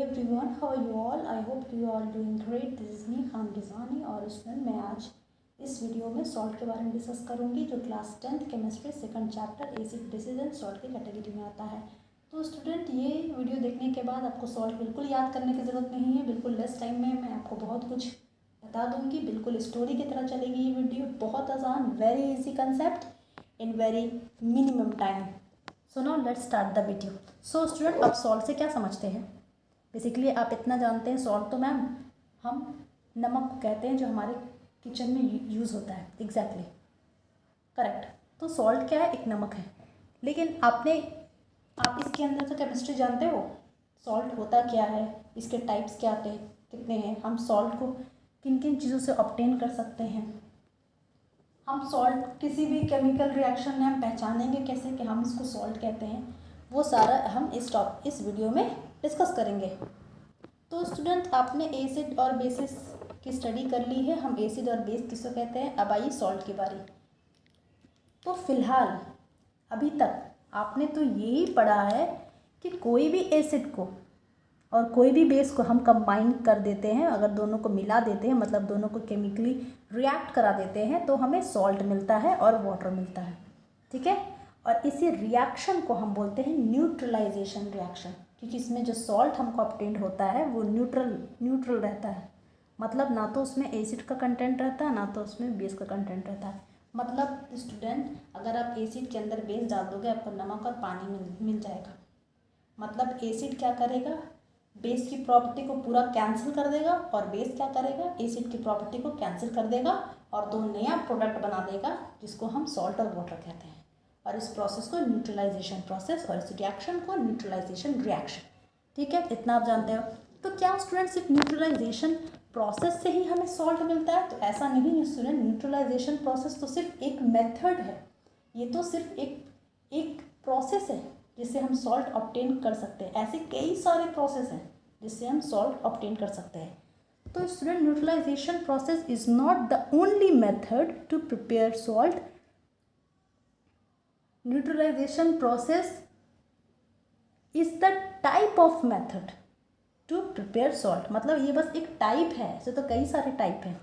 everyone, how are you all? I hope you are doing great. This is me, I'm Rizani और student मैं आज इस video में salt के बारे में डिस्कस करूंगी जो class 10th chemistry second chapter acid basis and salt की कैटेगरी में आता है। तो स्टूडेंट ये वीडियो देखने के बाद आपको सॉल्ट बिल्कुल याद करने की ज़रूरत नहीं है, बिल्कुल लेस टाइम में मैं आपको बहुत कुछ बता दूंगी, बिल्कुल स्टोरी की तरह चलेगी ये वीडियो। बहुत आसान, very easy concept in very minimum time. So now let's start the video. So student, आप सॉल्ट से क्या समझते हैं? बेसिकली आप इतना जानते हैं, सॉल्ट तो मैम हम नमक को कहते हैं जो हमारे किचन में यूज़ होता है। Exactly correct. तो सॉल्ट क्या है? एक नमक है। लेकिन आप इसके अंदर तो केमिस्ट्री जानते हो, सॉल्ट होता क्या है, इसके टाइप्स क्या थे, कितने हैं, हम सॉल्ट को किन किन चीज़ों से ऑब्टेन कर सकते हैं, हम सॉल्ट किसी भी केमिकल रिएक्शन में हम पहचानेंगे कैसे कि हम इसको सॉल्ट कहते हैं, वो सारा हम इस वीडियो में डिस्कस करेंगे। तो स्टूडेंट, आपने एसिड और बेसिस की स्टडी कर ली है, हम एसिड और बेस किसको कहते हैं। अब आइए सॉल्ट की बारी। तो फिलहाल अभी तक आपने तो यही पढ़ा है कि कोई भी एसिड को और कोई भी बेस को हम कंबाइन कर देते हैं, अगर दोनों को मिला देते हैं, मतलब दोनों को केमिकली रिएक्ट करा देते हैं, तो हमें सॉल्ट मिलता है और वाटर मिलता है। ठीक है। और इसी रिएक्शन को हम बोलते हैं न्यूट्रलाइजेशन रिएक्शन, क्योंकि इसमें जो सॉल्ट हमको ऑब्टेन्ड होता है वो न्यूट्रल रहता है। मतलब ना तो उसमें एसिड का कंटेंट रहता है, ना तो उसमें बेस का कंटेंट रहता है। मतलब स्टूडेंट, अगर आप एसिड के अंदर बेस डाल दोगे, आपको नमक और पानी मिल जाएगा। मतलब एसिड क्या करेगा, बेस की प्रॉपर्टी को पूरा कैंसिल कर देगा, और बेस क्या करेगा, एसिड की प्रॉपर्टी को कैंसिल कर देगा और दो नया प्रोडक्ट बना देगा जिसको हम सॉल्ट और वाटर कहते हैं। और इस प्रोसेस को न्यूट्रलाइजेशन प्रोसेस और इस रिएक्शन को न्यूट्रलाइजेशन रिएक्शन। ठीक है, इतना आप जानते हो। तो क्या स्टूडेंट सिर्फ न्यूट्रलाइजेशन प्रोसेस से ही हमें सॉल्ट मिलता है? तो ऐसा नहीं है स्टूडेंट, न्यूट्रलाइजेशन प्रोसेस तो सिर्फ एक मेथड है, ये तो सिर्फ एक प्रोसेस है जिससे हम सॉल्ट ऑब्टेन कर सकते हैं। ऐसे कई सारे प्रोसेस हैं जिससे हम सॉल्ट ऑब्टेन कर सकते हैं। तो student, neutralisation process is not the only method to prepare salt. Neutralisation process is the type of method to prepare salt. मतलब ये बस एक टाइप है, ऐसे तो कई सारे टाइप हैं।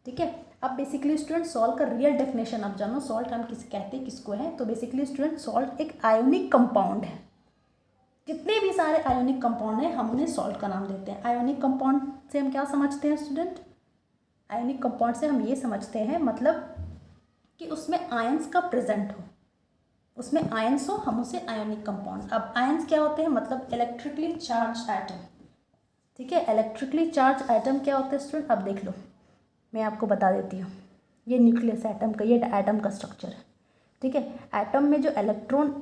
ठीक है। अब बेसिकली स्टूडेंट, सॉल्ट का रियल डेफिनेशन आप जानो, सॉल्ट हम किसे कहते हैं, किसको है। तो बेसिकली स्टूडेंट, सॉल्ट एक आयोनिक कंपाउंड है। जितने भी सारे आयोनिक कंपाउंड हैं हम उन्हें सॉल्ट का नाम देते हैं। आयोनिक कंपाउंड से हम क्या समझते हैं स्टूडेंट? आयोनिक कंपाउंड से हम ये समझते हैं मतलब कि उसमें आयंस का प्रेजेंट हो, उसमें आयंस हो, हम उसे आयोनिक कंपाउंड। अब आयंस क्या होते हैं? मतलब इलेक्ट्रिकली चार्ज एटम। ठीक है, इलेक्ट्रिकली चार्ज एटम क्या होते हैं स्टूडेंट? अब देख लो, मैं आपको बता देती हूँ। ये न्यूक्लियस एटम का, ये एटम का स्ट्रक्चर है। ठीक है। एटम में जो इलेक्ट्रॉन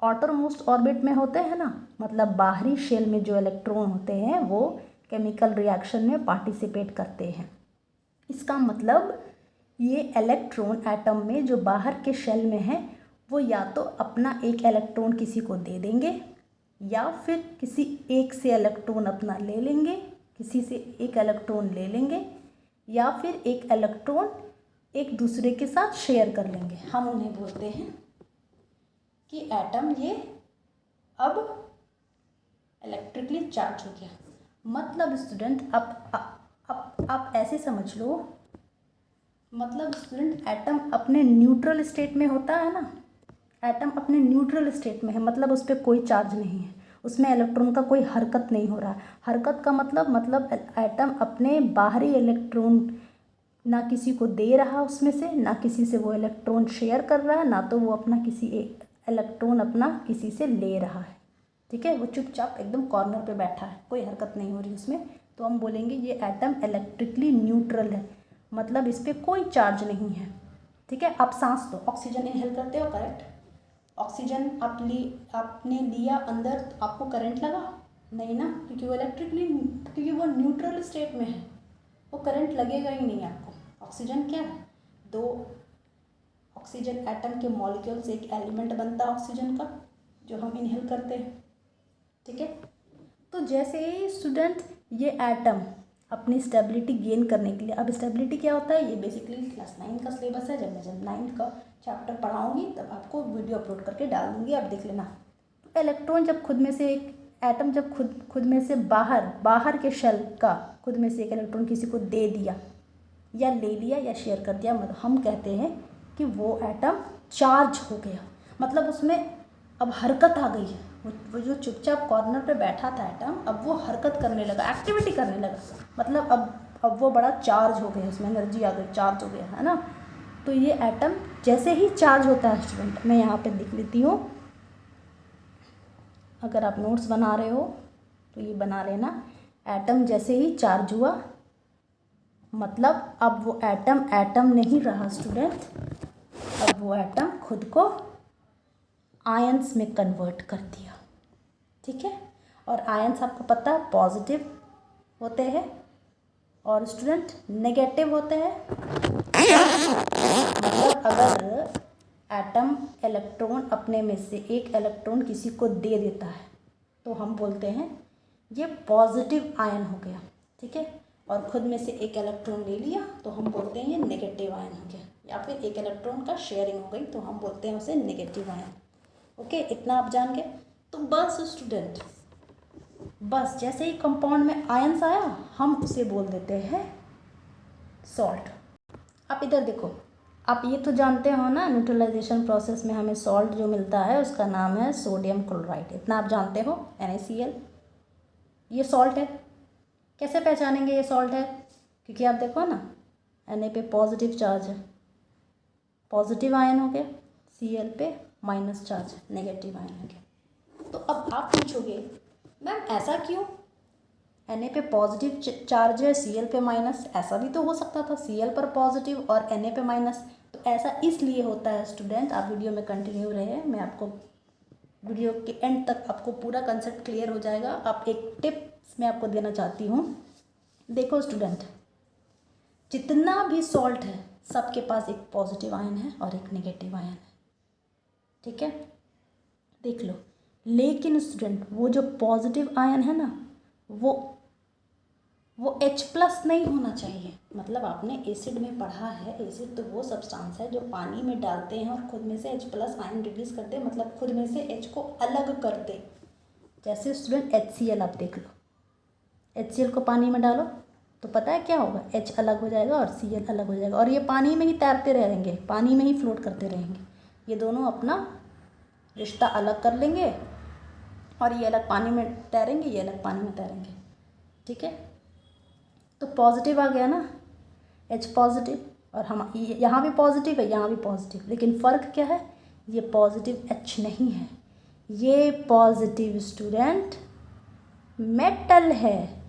आउटर मोस्ट ऑर्बिट में होते हैं ना, मतलब बाहरी शेल में जो इलेक्ट्रॉन होते हैं वो केमिकल रिएक्शन में पार्टिसिपेट करते हैं। इसका मतलब ये इलेक्ट्रॉन एटम में जो बाहर के शेल में है वो या तो अपना एक इलेक्ट्रॉन किसी को दे देंगे, या फिर किसी एक से इलेक्ट्रॉन अपना ले लेंगे, किसी से एक इलेक्ट्रॉन ले लेंगे, या फिर एक इलेक्ट्रॉन एक दूसरे के साथ शेयर कर लेंगे। हम उन्हें बोलते हैं कि एटम ये अब इलेक्ट्रिकली चार्ज हो गया। मतलब स्टूडेंट, आप ऐसे समझ लो, मतलब स्टूडेंट, एटम अपने न्यूट्रल स्टेट में होता है ना, एटम अपने न्यूट्रल स्टेट में है, मतलब उस पर कोई चार्ज नहीं है, उसमें इलेक्ट्रॉन का कोई हरकत नहीं हो रहा। हरकत का मतलब एटम अपने बाहरी इलेक्ट्रॉन ना किसी को दे रहा उसमें से, ना किसी से वो इलेक्ट्रॉन शेयर कर रहा है, ना तो वो अपना किसी एक इलेक्ट्रॉन अपना किसी से ले रहा है। ठीक है, वो चुपचाप एकदम कॉर्नर पे बैठा है, कोई हरकत नहीं हो रही उसमें। तो हम बोलेंगे ये एटम इलेक्ट्रिकली न्यूट्रल है, मतलब इस पर कोई चार्ज नहीं है। ठीक है। आप सांस लो, ऑक्सीजन इनहेल करते हो, करेक्ट। ऑक्सीजन आपने लिया अंदर, तो आपको करंट लगा नहीं ना, क्योंकि वो न्यूट्रल स्टेट में है, वो करंट लगेगा ही नहीं आपको। ऑक्सीजन क्या है? दो ऑक्सीजन एटम के मॉलिक्यूल से एक एलिमेंट बनता है ऑक्सीजन का, जो हम इनहेल करते हैं। ठीक है। तो जैसे ही स्टूडेंट ये एटम अपनी स्टेबिलिटी गेन करने के लिए, अब स्टेबिलिटी क्या होता है, ये बेसिकली क्लास 9 का सिलेबस है। जब 9th का चैप्टर पढ़ाऊंगी तब आपको वीडियो अपलोड करके डाल दूंगी, आप देख लेना। तो इलेक्ट्रॉन जब खुद में से एक एटम जब खुद में से बाहर के शेल का खुद में से एक इलेक्ट्रॉन किसी को दे दिया या ले लिया या शेयर कर दिया, मतलब हम कहते हैं कि वो एटम चार्ज हो गया, मतलब उसमें अब हरकत आ गई है। वो जो चुपचाप कॉर्नर पे बैठा था एटम, अब वो हरकत करने लगा, एक्टिविटी करने लगा, मतलब अब वो बड़ा चार्ज हो गया, उसमें एनर्जी आ गई, चार्ज हो गया, है ना। तो ये एटम जैसे ही चार्ज होता है स्टूडेंट, मैं यहाँ पे लिख लेती हूँ, अगर आप नोट्स बना रहे हो तो ये बना लेना। एटम जैसे ही चार्ज हुआ, मतलब अब वो एटम नहीं रहा स्टूडेंट, अब वो एटम खुद को आयंस में कन्वर्ट कर दिया, ठीक है। और आयंस आपको पता है पॉजिटिव होते हैं और स्टूडेंट नेगेटिव होते हैं। मतलब अगर एटम इलेक्ट्रॉन अपने में से एक इलेक्ट्रॉन किसी को दे देता है तो हम बोलते हैं ये पॉजिटिव आयन हो गया, ठीक है। और खुद में से एक इलेक्ट्रॉन ले लिया तो हम बोलते हैं ये नेगेटिव आयन हो गया, या फिर एक इलेक्ट्रॉन का शेयरिंग हो गई तो हम बोलते हैं उसे नेगेटिव आयन। ओके, इतना आप जान गए। तो बस स्टूडेंट, बस जैसे ही कंपाउंड में आयंस आया हम उसे बोल देते हैं सॉल्ट। आप इधर देखो, आप ये तो जानते हो ना, न्यूट्रलाइजेशन प्रोसेस में हमें सॉल्ट जो मिलता है उसका नाम है सोडियम क्लोराइड, इतना आप जानते हो, NaCl, ये सॉल्ट है। कैसे पहचानेंगे ये सॉल्ट है? क्योंकि आप देखो ना, Na पे पॉजिटिव चार्ज है, पॉजिटिव आयन हो गया, Cl पे माइनस चार्ज, नेगेटिव आयन हो गया। तो अब आप पूछोगे मैम ऐसा क्यों, Na पे पॉजिटिव चार्ज है, Cl पे माइनस, ऐसा भी तो हो सकता था Cl पर पॉजिटिव और Na पे माइनस। तो ऐसा इसलिए होता है स्टूडेंट, आप वीडियो में कंटिन्यू रहे, मैं आपको वीडियो के एंड तक आपको पूरा कंसेप्ट क्लियर हो जाएगा। आप एक टिप्स मैं आपको देना चाहती हूँ। देखो स्टूडेंट, जितना भी सॉल्ट है सबके पास एक पॉजिटिव आयन है और एक नेगेटिव आयन है, ठीक है, देख लो। लेकिन स्टूडेंट वो जो पॉजिटिव आयन है ना, वो H+ नहीं होना चाहिए। मतलब आपने एसिड में पढ़ा है, एसिड तो वो सब्सटेंस है जो पानी में डालते हैं और खुद में से H+ आयन रिलीज करते हैं, मतलब खुद में से H को अलग करते। जैसे स्टूडेंट HCl आप देख लो, HCl को पानी में डालो तो पता है क्या होगा, H अलग हो जाएगा और Cl अलग हो जाएगा, और ये पानी में ही तैरते रहेंगे, पानी में ही फ्लोट करते रहेंगे। ये दोनों अपना रिश्ता अलग कर लेंगे और ये अलग पानी में तैरेंगे, ये अलग पानी में तैरेंगे, ठीक है। तो पॉजिटिव आ गया ना, H पॉजिटिव, और हम यहाँ भी पॉजिटिव है, यहाँ भी पॉजिटिव, लेकिन फ़र्क क्या है, ये पॉजिटिव H नहीं है, ये पॉजिटिव स्टूडेंट मेटल है।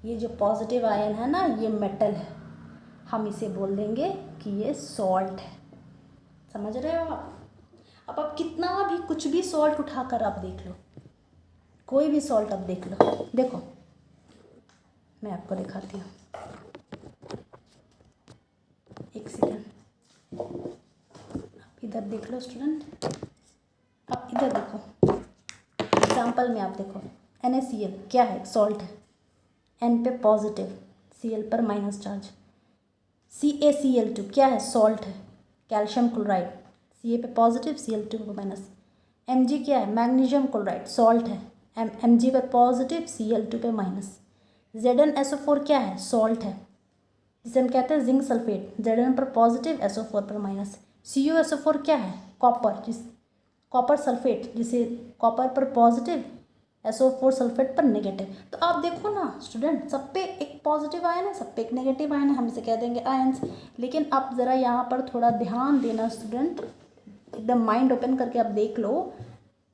ये जो पॉजिटिव आयन है ना, ये मेटल है, हम इसे बोल देंगे कि ये सॉल्ट है। समझ रहे हो आप? अब आप कितना भी कुछ भी सॉल्ट उठाकर आप देख लो, कोई भी सॉल्ट आप देख लो, देखो मैं आपको दिखाती हूँ, एक सेकंड, आप इधर देख लो स्टूडेंट, आप इधर देखो, एग्जाम्पल में आप देखो, NaCl क्या है, सॉल्ट है, N पे पॉजिटिव, Cl पर माइनस चार्ज। CaCl2 क्या है, सॉल्ट है, कैल्शियम क्लोराइड, Ca पे पॉजिटिव, Cl2 पे माइनस। Mg क्या है, मैग्नीशियम क्लोराइड, सॉल्ट है, Mg पर पॉजिटिव, Cl2 पे माइनस। ZnSO4 क्या है, सॉल्ट है, जिसे हम कहते हैं जिंक सल्फेट, Zn पर पॉजिटिव, SO4 पर माइनस। CuSO4 क्या है, कॉपर सल्फेट, जिसे कॉपर पर पॉजिटिव, SO4 सल्फेट पर नेगेटिव। तो आप देखो ना स्टूडेंट, सब पे एक पॉजिटिव आयन है, सब पे एक नेगेटिव आयन है, हम इसे कह देंगे आयंस। लेकिन आप ज़रा यहाँ पर थोड़ा ध्यान देना स्टूडेंट, एकदम माइंड ओपन करके आप देख लो,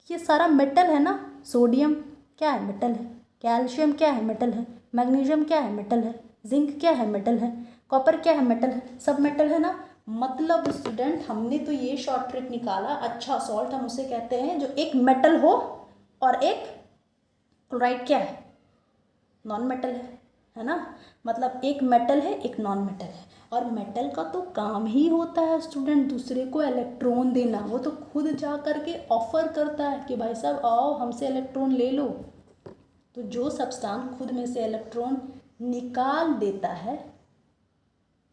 ये सारा मेटल है ना, सोडियम क्या है, मेटल है, कैल्शियम क्या है, मेटल है, मैग्नीशियम क्या है, मेटल है, जिंक क्या है, मेटल है, कॉपर क्या है, मेटल है, सब मेटल है ना। मतलब स्टूडेंट हमने तो ये शॉर्ट ट्रिक निकाला, अच्छा सॉल्ट हम उसे कहते हैं जो एक मेटल हो और एक क्लोराइड क्या है, नॉन मेटल है ना। मतलब एक मेटल है, एक नॉन मेटल है, और मेटल का तो काम ही होता है स्टूडेंट दूसरे को इलेक्ट्रॉन देना। वो तो खुद जा करके ऑफर करता है कि भाई साहब आओ हमसे इलेक्ट्रॉन ले लो। तो जो सब्सटेंस खुद में से इलेक्ट्रॉन निकाल देता है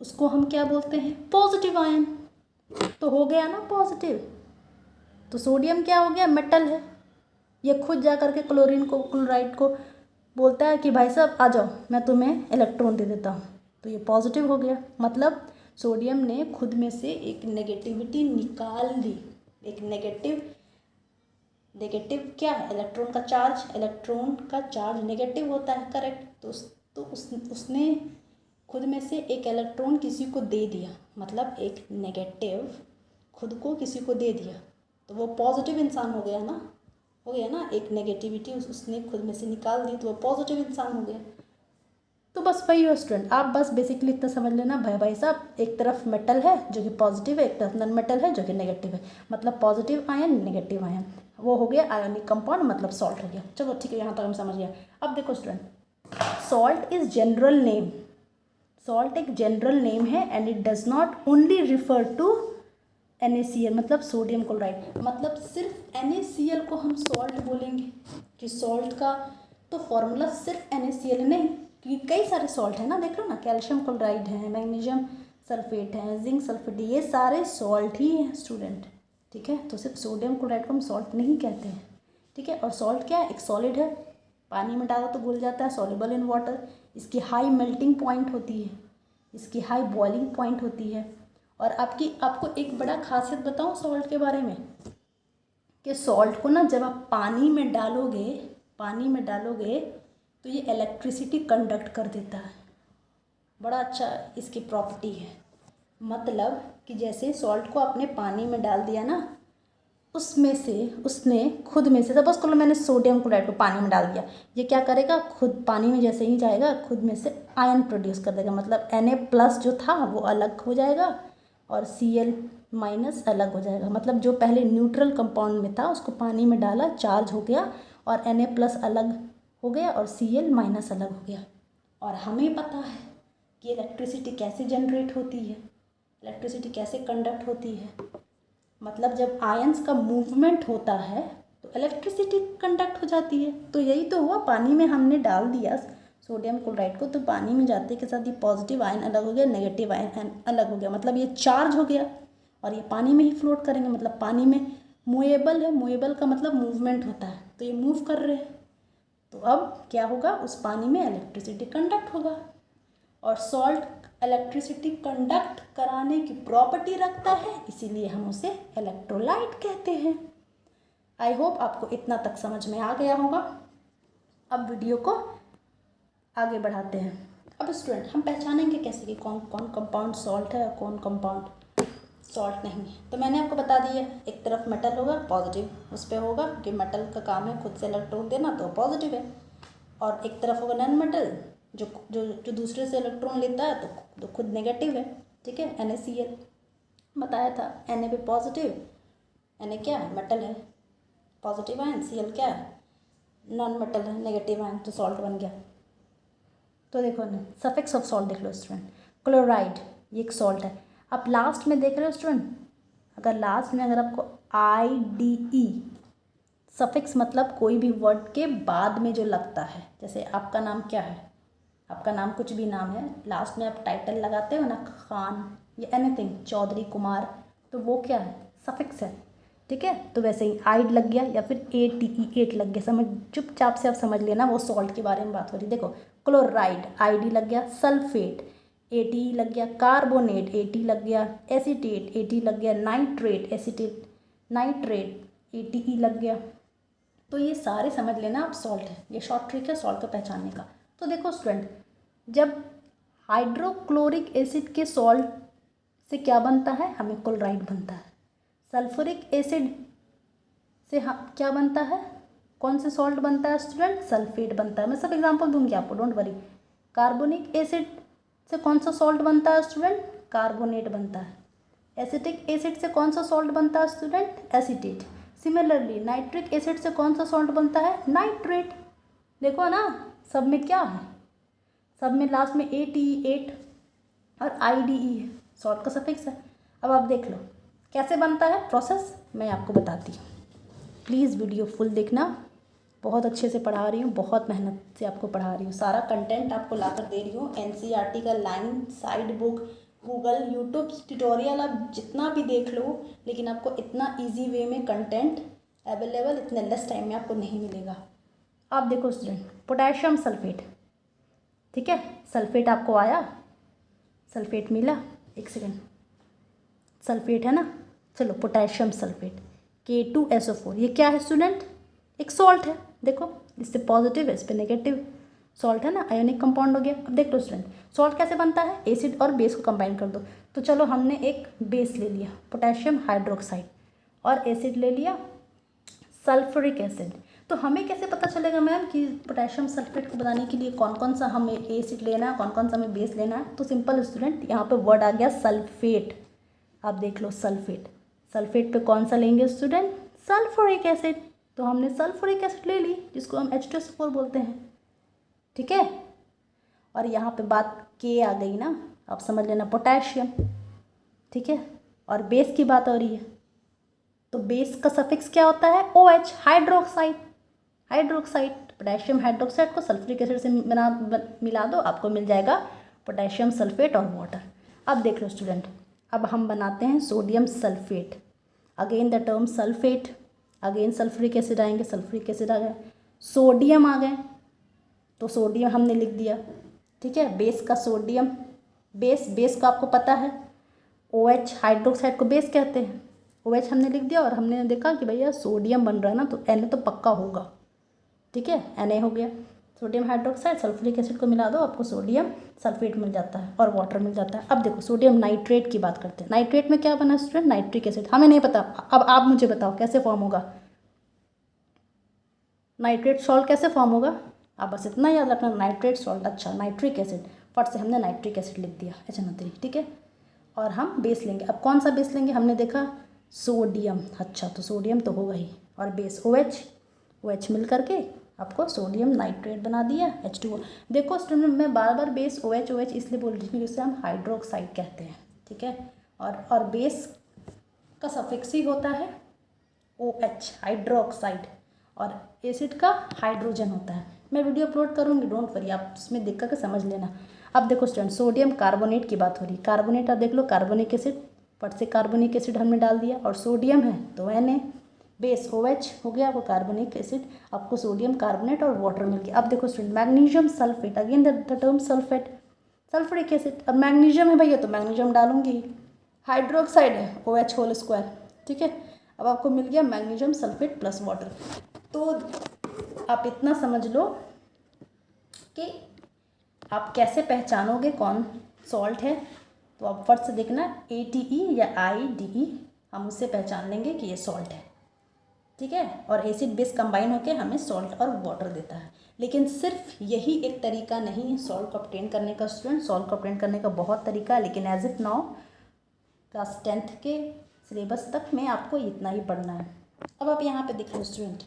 उसको हम क्या बोलते हैं, पॉजिटिव आयन। तो हो गया ना पॉजिटिव, तो सोडियम क्या हो गया, मेटल है, ये खुद जा करके क्लोरीन को, क्लोराइड को बोलता है कि भाई साहब आ जाओ, मैं तुम्हें इलेक्ट्रॉन दे देता हूँ, तो ये पॉजिटिव हो गया। मतलब सोडियम ने खुद में से एक नेगेटिविटी निकाल दी। एक नेगेटिव क्या है, इलेक्ट्रॉन का चार्ज, इलेक्ट्रॉन का चार्ज नेगेटिव होता है, करेक्ट। तो उसने खुद में से एक इलेक्ट्रॉन किसी को दे दिया, मतलब एक नेगेटिव खुद को किसी को दे दिया, तो वो पॉजिटिव इंसान हो गया ना, हो गया ना। एक नेगेटिविटी उसने खुद में से निकाल दी तो वो पॉजिटिव इंसान हो गया। तो बस वही हो स्टूडेंट, आप बस बेसिकली इतना समझ लेना भाई साहब, एक तरफ मेटल है जो कि पॉजिटिव है, एक तरफ नॉन मेटल है जो कि नेगेटिव है, मतलब पॉजिटिव आयन नेगेटिव आयन, वो हो गया आयोनिक कंपाउंड, मतलब सॉल्ट हो गया। चलो ठीक है, यहाँ तक हम समझ गया। अब देखो student, salt is general name, salt एक जनरल नेम है and it does not only refer to NaCl, मतलब सोडियम क्लोराइड, मतलब सिर्फ NaCl को हम सॉल्ट बोलेंगे कि सॉल्ट का तो फॉर्मूला सिर्फ NaCl नहीं, क्योंकि कई सारे सॉल्ट है ना, देख लो ना, कैल्शियम क्लोराइड है, मैग्नीशियम सल्फेट है, जिंक सल्फेट, ये सारे सॉल्ट ही हैं स्टूडेंट, ठीक है। तो सिर्फ सोडियम क्लोराइड को हम सॉल्ट नहीं कहते हैं, ठीक है। और सॉल्ट क्या है, एक सॉलिड है, पानी में डालो तो घुल जाता है, सॉल्युबल इन वाटर, इसकी हाई मेल्टिंग पॉइंट होती है, इसकी हाई बॉइलिंग पॉइंट होती है। और आपको एक बड़ा खासियत बताऊं सॉल्ट के बारे में, कि सॉल्ट को ना जब आप पानी में डालोगे तो ये इलेक्ट्रिसिटी कंडक्ट कर देता है, बड़ा अच्छा इसकी प्रॉपर्टी है। मतलब कि जैसे सॉल्ट को आपने पानी में डाल दिया ना, उसमें से उसने खुद में से, सपोज करो मैंने सोडियम क्लोराइड को पानी में डाल दिया, ये क्या करेगा, खुद पानी में जैसे ही जाएगा खुद में से आयन प्रोड्यूस कर देगा, मतलब Na+ जो था वो अलग हो जाएगा और Cl- अलग हो जाएगा। मतलब जो पहले न्यूट्रल कंपाउंड में था उसको पानी में डाला, चार्ज हो गया और Na+ अलग हो गया और Cl- अलग हो गया। और हमें पता है कि इलेक्ट्रिसिटी कैसे जनरेट होती है, इलेक्ट्रिसिटी कैसे कंडक्ट होती है। मतलब जब आयंस का मूवमेंट होता है तो इलेक्ट्रिसिटी कंडक्ट हो जाती है। तो यही तो हुआ, पानी में हमने डाल दिया सोडियम क्लोराइड को, तो पानी में जाते के साथ ये पॉजिटिव आयन अलग हो गया, नेगेटिव आयन अलग हो गया, मतलब ये चार्ज हो गया और ये पानी में ही फ्लोट करेंगे। मतलब पानी में मूवेबल है, मूवेबल का मतलब मूवमेंट होता है, तो ये मूव कर रहे हैं। तो अब क्या होगा, उस पानी में इलेक्ट्रिसिटी कंडक्ट होगा। और सॉल्ट इलेक्ट्रिसिटी कंडक्ट कराने की प्रॉपर्टी रखता है, इसीलिए हम उसे इलेक्ट्रोलाइट कहते हैं। आई होप आपको इतना तक समझ में आ गया होगा। अब वीडियो को आगे बढ़ाते हैं। अब स्टूडेंट, हम पहचानेंगे कैसे कि कौन कौन कंपाउंड सॉल्ट है और कौन कंपाउंड सॉल्ट नहीं है। तो मैंने आपको बता दिया, एक तरफ मेटल होगा पॉजिटिव, उस पर होगा कि मेटल का काम है खुद से इलेक्ट्रॉन देना, तो पॉजिटिव है। और एक तरफ होगा नॉन मेटल, जो जो जो दूसरे से इलेक्ट्रॉन लेता है तो खुद नेगेटिव है, ठीक है। NaCl बताया था, Na पे पॉजिटिव, Na क्या है, मेटल है, पॉजिटिव आयन, Cl क्या है, नॉन मेटल है, नेगेटिव आयन, तो सॉल्ट बन गया। तो देखो ना, सफिक्स ऑफ सॉल्ट देख लो स्टूडेंट, क्लोराइड ये एक सॉल्ट है। आप लास्ट में देख रहे हो स्टूडेंट, अगर लास्ट में अगर आपको IDE सफिक्स, मतलब कोई भी वर्ड के बाद में जो लगता है, जैसे आपका नाम क्या है, आपका नाम कुछ भी नाम है, लास्ट में आप टाइटल लगाते हो ना, खान या एनीथिंग, चौधरी, कुमार, तो वो क्या है, सफिक्स है, ठीक है। तो वैसे ही आइड लग गया या फिर ATE लग गया, समझ, चुपचाप से आप समझ लेना वो सॉल्ट के बारे में बात हो रही। देखो क्लोराइड ID लग गया, सल्फेट ATE लग गया, कार्बोनेट AT लग गया, एसीटेट AT लग गया, नाइट्रेट एसीटेट नाइट्रेट ATE लग गया। तो ये सारे समझ लेना आप सॉल्ट है, ये शॉर्ट ट्रिक है सॉल्ट को पहचानने का। तो देखो स्टूडेंट, जब हाइड्रोक्लोरिक एसिड के सॉल्ट से क्या बनता है, हमें क्लोराइड बनता है। सल्फ्यूरिक एसिड से क्या बनता है, कौन से सॉल्ट बनता है स्टूडेंट, सल्फेट बनता है। मैं सब एग्जांपल दूंगी आपको, डोंट वरी। कार्बोनिक एसिड से कौन सा सॉल्ट बनता है स्टूडेंट, कार्बोनेट बनता है। एसिटिक एसिड से कौन सा सॉल्ट बनता है student, acetate. Similarly nitric acid से कौन सा सॉल्ट बनता है, नाइट्रेट। देखो ना, सब में क्या है, सब में लास्ट में ATE और IDE है, सॉल्ट का सफिक्स है। अब आप देख लो कैसे बनता है प्रोसेस, मैं आपको बताती हूँ। प्लीज़ वीडियो फुल देखना, बहुत अच्छे से पढ़ा रही हूँ, बहुत मेहनत से आपको पढ़ा रही हूँ, सारा कंटेंट आपको ला कर दे रही हूँ। NCERT का line side book, Google, YouTube tutorial आप जितना भी देख लो, लेकिन आपको इतना ईजी वे में कंटेंट अवेलेबल इतने लेस टाइम में आपको नहीं मिलेगा। आप देखो स्टूडेंट, पोटेशियम सल्फेट, ठीक है, सल्फेट आपको आया, सल्फेट मिला, एक सेकेंड, सल्फेट है ना, चलो पोटेशियम सल्फेट K2SO4, ये क्या है स्टूडेंट, एक सॉल्ट है। देखो इससे पॉजिटिव है, इस पर नेगेटिव, सॉल्ट है ना, आयोनिक कंपाउंड हो गया। अब देख लो स्टूडेंट, सॉल्ट कैसे बनता है, एसिड और बेस को कंबाइन कर दो। तो चलो हमने एक बेस ले लिया पोटेशियम हाइड्रोक्साइड और एसिड ले लिया सल्फ्यूरिक एसिड। तो हमें कैसे पता चलेगा मैम कि पोटेशियम सल्फेट को बनाने के लिए कौन कौन सा हमें एसिड लेना है, कौन कौन सा हमें बेस लेना है। तो सिंपल स्टूडेंट, यहाँ पे वर्ड आ गया सल्फेट। आप देख लो सल्फेट, सल्फेट पे कौन सा लेंगे स्टूडेंट, सल्फ्यूरिक एसिड। तो हमने सल्फ्यूरिक एसिड ले ली, जिसको हम H2SO4 बोलते हैं, ठीक है। और यहाँ पे बात K आ गई ना, आप समझ लेना पोटेशियम, ठीक है। और बेस की बात हो रही है, तो बेस का सफिक्स क्या होता है, OH, hydroxide, hydroxide, potassium hydroxide को सल्फ्यूरिक एसिड से मिला दो, आपको मिल जाएगा पोटेशियम सल्फेट और वाटर। अब देख लो स्टूडेंट, अब हम बनाते हैं sodium sulphate. Again the term sulphate, again sulphuric acid आएंगे, सल्फ्यूरिक एसिड आ गए, सोडियम आ गए, तो सोडियम हमने लिख दिया, ठीक है। बेस का सोडियम, बेस का आपको पता है OH, हाइड्रोक्साइड को बेस कहते हैं, OH हमने लिख दिया। और हमने देखा कि भैया सोडियम बन रहा है ना, तो Na तो पक्का होगा, ठीक है, Na हो गया। सोडियम हाइड्रोक्साइड सल्फ्यूरिक एसिड को मिला दो, आपको सोडियम सल्फेट मिल जाता है और वाटर मिल जाता है। अब देखो सोडियम नाइट्रेट की बात करते हैं। नाइट्रेट में क्या बना स्टूडेंट, नाइट्रिक एसिड, हमें नहीं पता। अब आप मुझे बताओ कैसे फॉर्म होगा नाइट्रेट सॉल्ट, कैसे फॉर्म होगा। आप बस इतना याद रखना, नाइट्रेट सॉल्ट, अच्छा नाइट्रिक एसिड, फट से हमने नाइट्रिक एसिड लिख दिया, HNO3, ठीक है। और हम बेस लेंगे, अब कौन सा बेस लेंगे, हमने देखा सोडियम, अच्छा तो सोडियम तो होगा ही, और बेस OH मिल करके आपको सोडियम नाइट्रेट बना दिया, H2O। देखो स्टूडेंट, मैं बार बार बेस OH इसलिए बोल रही हूँ, जिसे हम हाइड्रोक्साइड कहते हैं, ठीक है। और बेस का सफिक्स ही होता है OH, हाइड्रोक्साइड, और एसिड का हाइड्रोजन होता है। मैं वीडियो अपलोड करूँगी, डोंट वरी, आप उसमें देख कर समझ लेना। अब देखो स्टूडेंट, सोडियम कार्बोनेट की बात हो रही है, कार्बोनेट, आप देख लो कार्बोनिक एसिड, फट से कार्बोनिक एसिड हमने डाल दिया, और सोडियम है तो Na, बेस OH हो गया, आपको कार्बोनिक एसिड, आपको सोडियम कार्बोनेट और वाटर मिल गया। अब देखो student, magnesium sulphate, again the term sulphate, sulphuric acid. अब मैग्नीशियम है भैया तो मैग्नीशियम डालूंगी, हाइड्रोक्साइड है OH होल स्क्वायर, ठीक है। अब आपको मिल गया मैग्नीशियम सल्फेट प्लस वाटर। तो आप इतना समझ लो कि आप कैसे पहचानोगे कौन सॉल्ट है। तो आप फर्स्ट से देखना ATE या IDE, हम उससे पहचान लेंगे कि ये सॉल्ट है, ठीक है। और एसिड बेस कंबाइन होकर हमें सॉल्ट और वाटर देता है। लेकिन सिर्फ यही एक तरीका नहीं है सॉल्ट को ऑब्टेन करने का स्टूडेंट, सॉल्ट को ऑब्टेन करने का बहुत तरीका है, लेकिन as if now class 10th के सिलेबस तक में आपको इतना ही पढ़ना है। अब आप यहाँ पे देख लो student,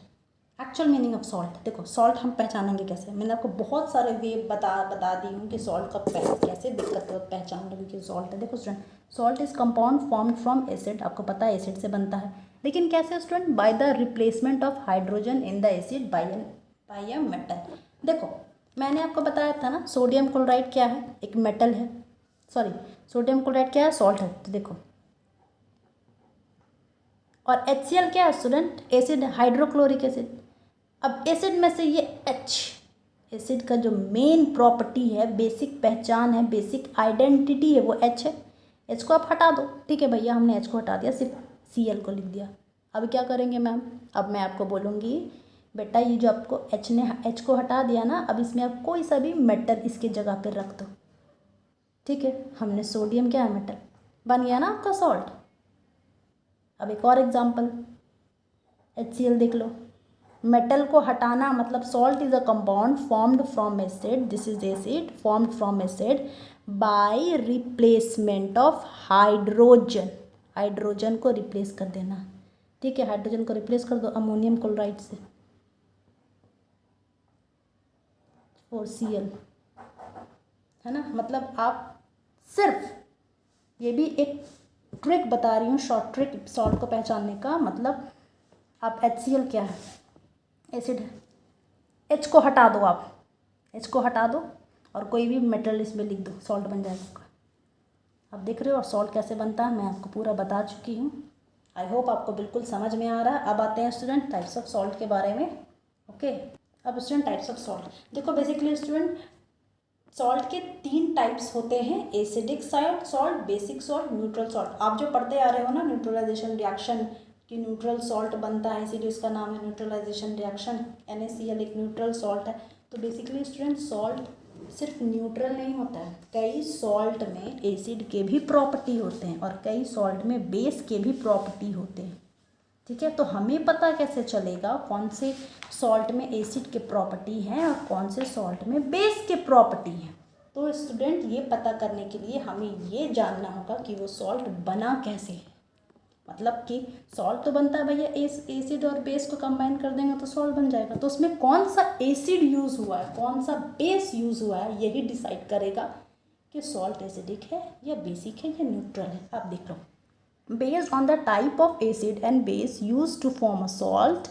actual meaning of salt. देखो सॉल्ट हम पहचानेंगे कैसे, मैंने आपको बहुत सारे वे बता दी हूँ कि सॉल्ट का कैसे दिक्कत हो पहचान लोगे कि सॉल्ट है। देखो student, salt is compound formed from acid, आपको पता है एसिड से बनता है, लेकिन कैसे student, by the replacement of hydrogen in the acid by a metal. देखो मैंने आपको बताया था ना, सोडियम क्लोराइड क्या है, एक मेटल है, सॉरी सोडियम क्लोराइड क्या है, सॉल्ट है। तो देखो, और HCl क्या है स्टूडेंट, एसिड, हाइड्रोक्लोरिक एसिड। अब एसिड में से ये H, एसिड का जो मेन प्रॉपर्टी है, बेसिक पहचान है, बेसिक आइडेंटिटी है, वो H है। H को आप हटा दो, ठीक है भैया, हमने H को हटा दिया, सिर्फ Cl को लिख दिया। अब क्या करेंगे मैम, अब मैं आपको बोलूँगी बेटा, ये जो आपको H को हटा दिया ना, अब इसमें आप कोई सा भी मेटल इसके जगह पर रख दो, ठीक है। हमने सोडियम क्या है, मेटल, बन गया ना आपका सॉल्ट। अब एक और एग्जाम्पल, HCl देख लो, मेटल को हटाना मतलब salt is a compound formed from acid, this is acid formed from acid by replacement of hydrogen, hydrogen को रिप्लेस कर देना, ठीक है। हाइड्रोजन को रिप्लेस कर दो अमोनियम क्लोराइड से, 4Cl, है ना। मतलब आप सिर्फ, ये भी एक ट्रिक बता रही हूँ, शॉर्ट ट्रिक सॉल्ट को पहचानने का। मतलब आप HCl क्या है, एसिड है, H को हटा दो, आप H को हटा दो और कोई भी मेटल इसमें लिख दो, सॉल्ट बन जाएगा आपका। आप देख रहे हो, और सॉल्ट कैसे बनता है मैं आपको पूरा बता चुकी हूँ, आई होप आपको बिल्कुल समझ में आ रहा है। अब आते हैं स्टूडेंट टाइप्स ऑफ सॉल्ट के बारे में। ओके, अब स्टूडेंट टाइप्स ऑफ सॉल्ट देखो, बेसिकली स्टूडेंट सॉल्ट के 3 टाइप्स होते हैं, acidic salt, basic salt, neutral salt. आप जो पढ़ते आ रहे हो ना न्यूट्रलाइजेशन रिएक्शन कि न्यूट्रल सॉल्ट बनता है, इसीलिए उसका नाम है न्यूट्रलाइजेशन रिएक्शन। NaCl एक न्यूट्रल सॉल्ट है। तो बेसिकली स्टूडेंट सॉल्ट सिर्फ न्यूट्रल नहीं होता है, कई सॉल्ट में एसिड के भी प्रॉपर्टी होते हैं और कई सॉल्ट में बेस के भी प्रॉपर्टी होते हैं। ठीक है, तो हमें पता कैसे चलेगा कौन से सॉल्ट में एसिड के प्रॉपर्टी हैं और कौन से सॉल्ट में बेस के प्रॉपर्टी हैं। तो स्टूडेंट ये पता करने के लिए हमें ये जानना होगा कि वो सॉल्ट बना कैसे है। मतलब कि सॉल्ट तो बनता है भैया एसिड और बेस को कंबाइन कर देंगे तो सॉल्ट बन जाएगा। तो उसमें कौन सा एसिड यूज़ हुआ है, कौन सा बेस यूज़ हुआ है, यही डिसाइड करेगा कि सॉल्ट एसिडिक है या बेसिक है या न्यूट्रल है। आप देख लो, based on the type of acid and base used to form a salt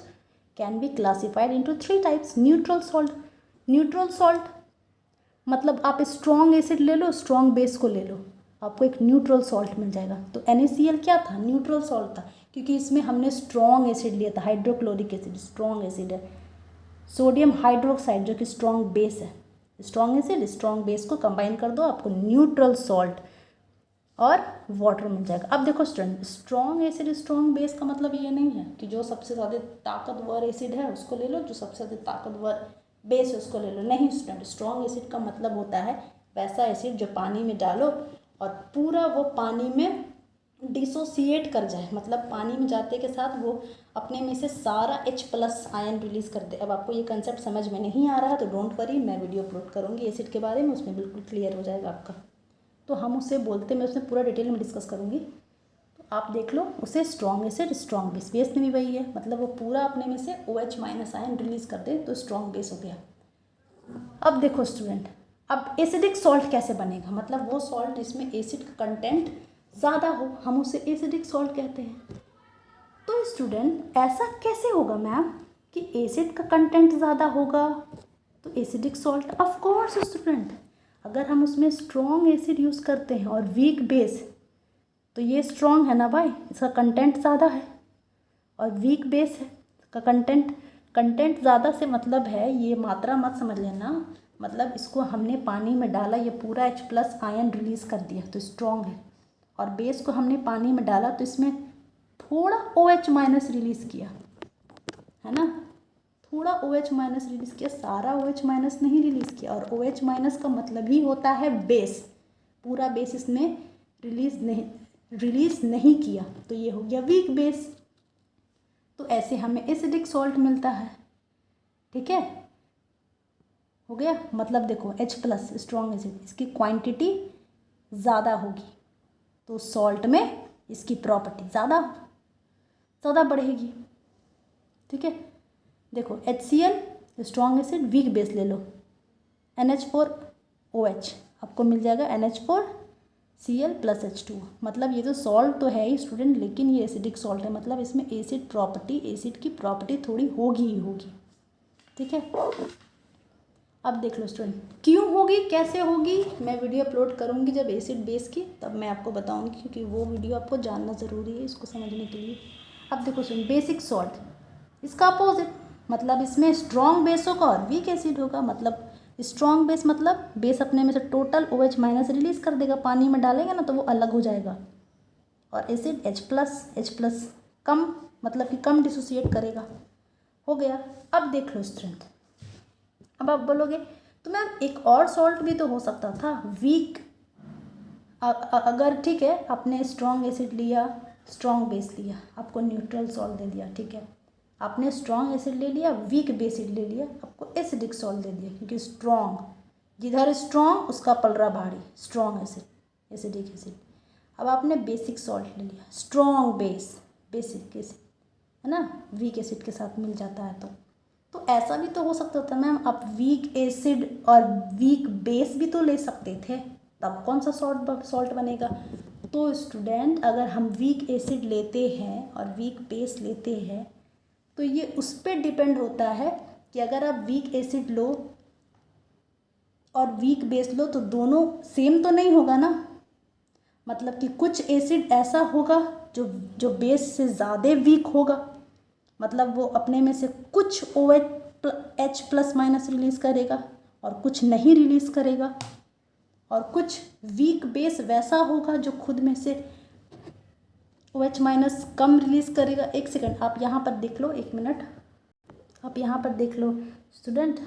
can be classified into 3 types. Neutral salt मतलब आप स्ट्रॉन्ग एसिड ले लो, स्ट्रॉन्ग बेस को ले लो, आपको एक न्यूट्रल सॉल्ट मिल जाएगा। तो NaCl क्या था, न्यूट्रल सॉल्ट था, क्योंकि इसमें हमने स्ट्रॉन्ग एसिड लिया था, हाइड्रोक्लोरिक एसिड स्ट्रॉन्ग एसिड है। सोडियम हाइड्रोक्साइड जो कि स्ट्रॉन्ग बेस है, स्ट्रॉन्ग एसिड स्ट्रॉन्ग बेस को कंबाइन कर दो, आपको न्यूट्रल सॉल्ट और वाटर मिल जाएगा। अब देखो student, strong acid strong base का मतलब ये नहीं है कि जो सबसे ज़्यादा ताकतवर एसिड है उसको ले लो, जो सबसे ज़्यादा ताकतवर बेस है उसको ले लो। नहीं स्टूडेंट, स्ट्रॉन्ग एसिड का मतलब होता है वैसा एसिड जो पानी में डालो और पूरा वो पानी में डिसोसिएट कर जाए, मतलब पानी में जाते के साथ वो अपने में से सारा H+ आयन रिलीज कर दे। अब आपको ये कंसेप्ट समझ में नहीं आ रहा है तो डोंट वरी, मैं वीडियो अपलोड करूँगी एसिड के बारे में, उसमें बिल्कुल क्लियर हो जाएगा आपका। तो हम उसे बोलते, मैं उसमें पूरा डिटेल में डिस्कस करूँगी, तो आप देख लो उसे strong acid strong base. Base में भी वही है, मतलब वो पूरा अपने में से OH- आयन रिलीज कर दे तो स्ट्रॉन्ग बेस हो गया। अब देखो स्टूडेंट, अब एसिडिक सॉल्ट कैसे बनेगा, मतलब वो सॉल्ट जिसमें एसिड का कंटेंट ज़्यादा हो, हम उसे एसिडिक सॉल्ट कहते हैं। तो स्टूडेंट ऐसा कैसे होगा मैम कि एसिड का कंटेंट ज़्यादा होगा तो acidic salt? Of course student, अगर हम उसमें स्ट्रॉन्ग एसिड यूज़ करते हैं और वीक बेस, तो ये स्ट्रॉन्ग है ना भाई, इसका कंटेंट ज़्यादा है, और वीक बेस है का कंटेंट ज़्यादा से मतलब है, ये मात्रा मत समझ लेना, मतलब इसको हमने पानी में डाला, ये पूरा H+ आयन रिलीज़ कर दिया तो स्ट्रॉन्ग है, और बेस को हमने पानी में डाला तो इसमें थोड़ा OH- रिलीज़ किया है ना, थोड़ा OH- रिलीज़ किया, सारा OH- नहीं रिलीज़ किया। और OH- का मतलब ही होता है बेस, पूरा बेस इसमें रिलीज़ नहीं किया, तो ये हो गया वीक बेस। तो ऐसे हमें एसिडिक सॉल्ट मिलता है। ठीक है, हो गया। मतलब देखो H+ स्ट्रॉन्ग एसिड, इसकी क्वांटिटी ज़्यादा होगी तो सॉल्ट में इसकी प्रॉपर्टी ज़्यादा बढ़ेगी। ठीक है, देखो HCl strong acid weak base ले लो, NH4OH आपको मिल जाएगा NH4Cl + H2। मतलब ये तो सॉल्ट तो है ही स्टूडेंट, लेकिन ये एसिडिक सॉल्ट है, मतलब इसमें एसिड की प्रॉपर्टी थोड़ी होगी ही होगी। ठीक है, अब देख लो स्टूडेंट क्यों होगी, कैसे होगी, मैं वीडियो अपलोड करूँगी जब एसिड बेस की, तब मैं आपको बताऊँगी, क्योंकि वो वीडियो आपको जानना ज़रूरी है इसको समझने के लिए। अब देखो स्टूडेंट, बेसिक सॉल्ट इसका अपोजिट, मतलब इसमें स्ट्रॉन्ग बेस होगा और वीक एसिड होगा। मतलब स्ट्रॉन्ग बेस मतलब बेस अपने में से टोटल OH- रिलीज़ कर देगा, पानी में डालेंगे ना तो वो अलग हो जाएगा, और एसिड H+ कम, मतलब कि कम डिसोसिएट करेगा। हो गया। अब देख लो स्टूडेंट, अब आप बोलोगे तो मैम एक और सॉल्ट भी तो हो सकता था वीक, अगर ठीक है आपने स्ट्रॉन्ग एसिड लिया, स्ट्रॉन्ग बेस लिया, आपको न्यूट्रल सॉल्ट दे दिया, ठीक है, आपने स्ट्रॉन्ग एसिड ले लिया, वीक बेसिड ले लिया, आपको एसिडिक सॉल्ट दे दिया, क्योंकि स्ट्रॉन्ग जिधर स्ट्रॉन्ग उसका पलड़ा भारी, स्ट्रॉन्ग एसिड एसिडिक एसिड। अब आपने बेसिक सॉल्ट ले लिया, स्ट्रॉन्ग बेस बेसिक एसिड है ना, वीक एसिड के साथ मिल जाता है। तो ऐसा भी तो हो सकता था मैम, आप वीक एसिड और वीक बेस भी तो ले सकते थे, तब कौन सा सॉल्ट बनेगा। तो स्टूडेंट अगर हम वीक एसिड लेते हैं और वीक बेस लेते हैं तो ये उस पर डिपेंड होता है कि अगर आप वीक एसिड लो और वीक बेस लो तो दोनों सेम तो नहीं होगा ना, मतलब कि कुछ एसिड ऐसा होगा जो जो बेस से ज़्यादा वीक होगा, मतलब वो अपने में से कुछ OH प्लस माइनस रिलीज़ करेगा और कुछ नहीं रिलीज़ करेगा, और कुछ वीक बेस वैसा होगा जो खुद में से OH माइनस कम रिलीज़ करेगा। एक सेकंड आप यहाँ पर देख लो, 1 मिनट आप यहाँ पर देख लो स्टूडेंट,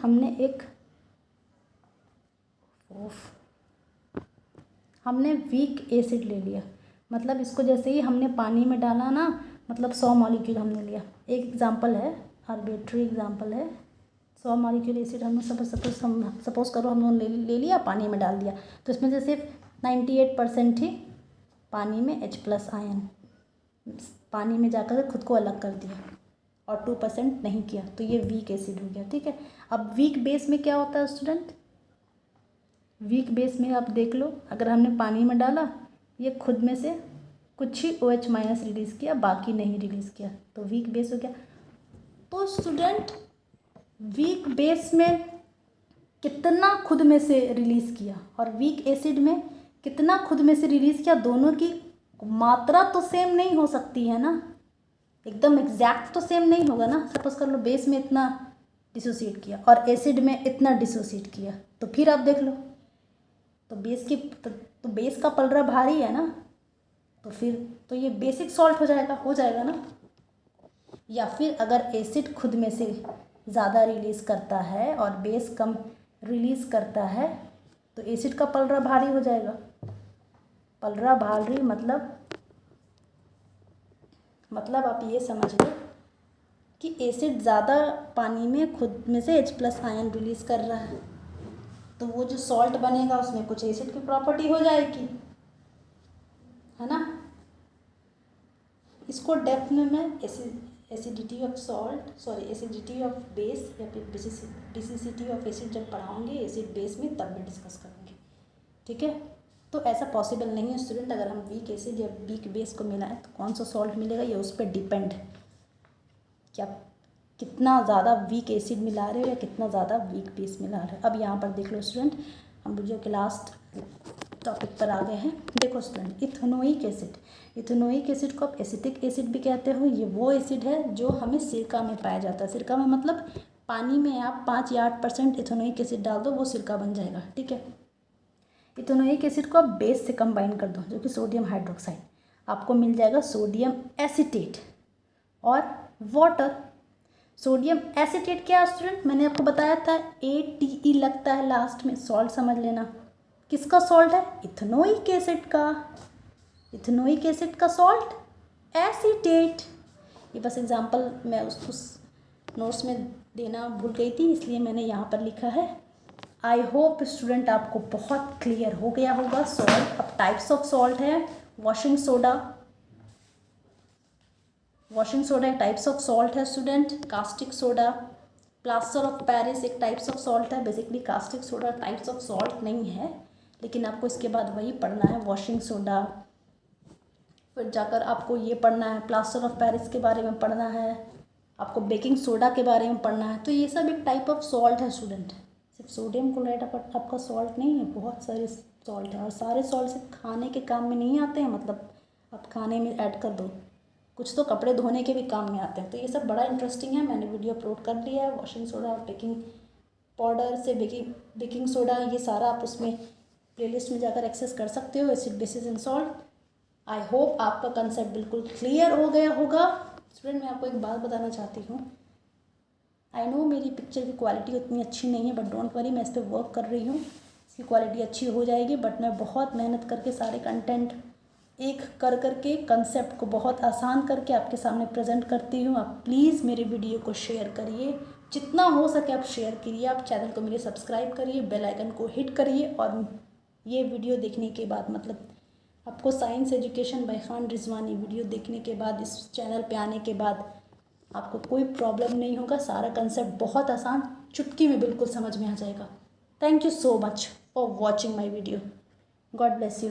हमने वीक एसिड ले लिया, मतलब इसको जैसे ही हमने पानी में डाला ना, मतलब 100 मॉलिक्यूल हमने लिया। एक एग्जांपल है, आर्बिट्री एग्जांपल है, 100 मॉलिक्यूल एसिड हमने सपोज करो हम लोगों ने ले लिया, पानी में डाल दिया, तो इसमें से सिर्फ 98% ही पानी में H+ आयन पानी में जाकर खुद को अलग कर दिया और 2% नहीं किया, तो ये वीक एसिड हो गया। ठीक है, अब वीक बेस में क्या होता है स्टूडेंट, वीक बेस में आप देख लो, अगर हमने पानी में डाला, ये खुद में से कुछ ही OH माइनस रिलीज़ किया, बाकी नहीं रिलीज़ किया, तो वीक बेस हो गया। तो स्टूडेंट वीक बेस में कितना खुद में से रिलीज़ किया और वीक एसिड में कितना खुद में से रिलीज़ किया, दोनों की मात्रा तो सेम नहीं हो सकती है ना, एकदम एग्जैक्ट तो सेम नहीं होगा ना। सपोज कर लो बेस में इतना डिसोसिएट किया और एसिड में इतना डिसोसिएट किया, तो फिर आप देख लो, तो बेस का पलड़ा भारी है ना, तो फिर तो ये बेसिक सॉल्ट हो जाएगा ना। या फिर अगर एसिड खुद में से ज़्यादा रिलीज़ करता है और बेस कम रिलीज़ करता है, तो एसिड का पलड़ा भारी हो जाएगा। पलड़ा भारी मतलब आप ये समझ लो कि एसिड ज़्यादा पानी में खुद में से H+ आयन रिलीज़ कर रहा है, तो वो जो सॉल्ट बनेगा उसमें कुछ एसिड की प्रॉपर्टी हो जाएगी, है ना। इसको डेप्थ में मैं एसिडिटी ऑफ बेस या फिर बेसिसिटी ऑफ एसिड जब पढ़ाऊँगी एसिड बेस में, तब मैं डिस्कस करूँगी। ठीक है, तो ऐसा पॉसिबल नहीं है स्टूडेंट, अगर हम वीक एसिड या वीक बेस को मिलाएं तो कौन सा सॉल्ट मिलेगा, ये उस पर डिपेंड है कि आप कितना ज़्यादा वीक एसिड मिला रहे हो या कितना ज़्यादा वीक बेस मिला रहे हो। अब यहाँ पर देख लो स्टूडेंट, हम वीडियो के लास्ट टॉपिक पर आ गए हैं। देखो स्टूडेंट, इथेनोइक एसिड को आप एसिटिक एसिड भी कहते हो। ये वो एसिड है जो हमें सिरका में पाया जाता है। सिरका में मतलब पानी में आप 5 या 8% इथेनोइक एसिड डाल दो, वो सिरका बन जाएगा। ठीक है, इथेनोइक एसिड को आप बेस से कंबाइन कर दो, जो कि सोडियम हाइड्रोक्साइड, आपको मिल जाएगा सोडियम एसीटेट और वाटर। सोडियम एसीटेट क्या स्टूडेंट, मैंने आपको बताया था ATE लगता है लास्ट में, सॉल्ट समझ लेना। किसका सॉल्ट है, इथेनोइक एसिड का। इथेनोइक एसिड का सॉल्ट एसीटेट। ये बस एग्जांपल मैं उस नोट्स में देना भूल गई थी, इसलिए मैंने यहाँ पर लिखा है। आई होप स्टूडेंट आपको बहुत क्लियर हो गया होगा सॉल्ट। अब टाइप्स ऑफ सॉल्ट है, वॉशिंग सोडा एक टाइप्स ऑफ सॉल्ट है student. Caustic soda, plaster of Paris एक टाइप्स ऑफ सॉल्ट है। Basically caustic soda types of salt नहीं है, लेकिन आपको इसके बाद वही पढ़ना है, वॉशिंग सोडा। फिर जाकर आपको ये पढ़ना है, प्लास्टर ऑफ पेरिस के बारे में पढ़ना है, आपको बेकिंग सोडा के बारे में पढ़ना है। तो ये सब एक टाइप ऑफ सॉल्ट है स्टूडेंट। सिर्फ सोडियम क्लोराइड आपका सॉल्ट नहीं है, बहुत सारे सॉल्ट हैं, और सारे सॉल्ट सिर्फ खाने के काम में नहीं आते हैं। मतलब आप खाने में ऐड कर दो, कुछ तो कपड़े धोने के भी काम में आते हैं। तो ये सब बड़ा इंटरेस्टिंग है, मैंने वीडियो अपलोड कर दिया है। वॉशिंग सोडा और बेकिंग पाउडर से बेकिंग सोडा, ये सारा आप उसमें प्लेलिस्ट में जाकर एक्सेस कर सकते हो, acid basis and salt. I hope आपका कंसेप्ट बिल्कुल क्लियर हो गया होगा। स्टूडेंट मैं आपको एक बात बताना चाहती हूँ, आई नो मेरी पिक्चर की क्वालिटी उतनी अच्छी नहीं है, बट डोंट वरी, मैं इस पर वर्क कर रही हूँ, इसकी क्वालिटी अच्छी हो जाएगी। बट मैं बहुत मेहनत करके सारे कंटेंट एक करके कंसेप्ट को बहुत आसान करके आपके सामने प्रेजेंट करती हूँ। आप प्लीज़ मेरे वीडियो को शेयर करिए, जितना हो सके आप शेयर करिए। आप चैनल को मेरे सब्सक्राइब करिए, बेल आइकन को हिट करिए, और ये वीडियो देखने के बाद, मतलब आपको science education by Khan Rizwani video देखने के बाद, इस चैनल पे आने के बाद आपको कोई प्रॉब्लम नहीं होगा। सारा कंसेप्ट बहुत आसान, चुटकी में बिल्कुल समझ में आ जाएगा। Thank you so much for watching my video. God bless you.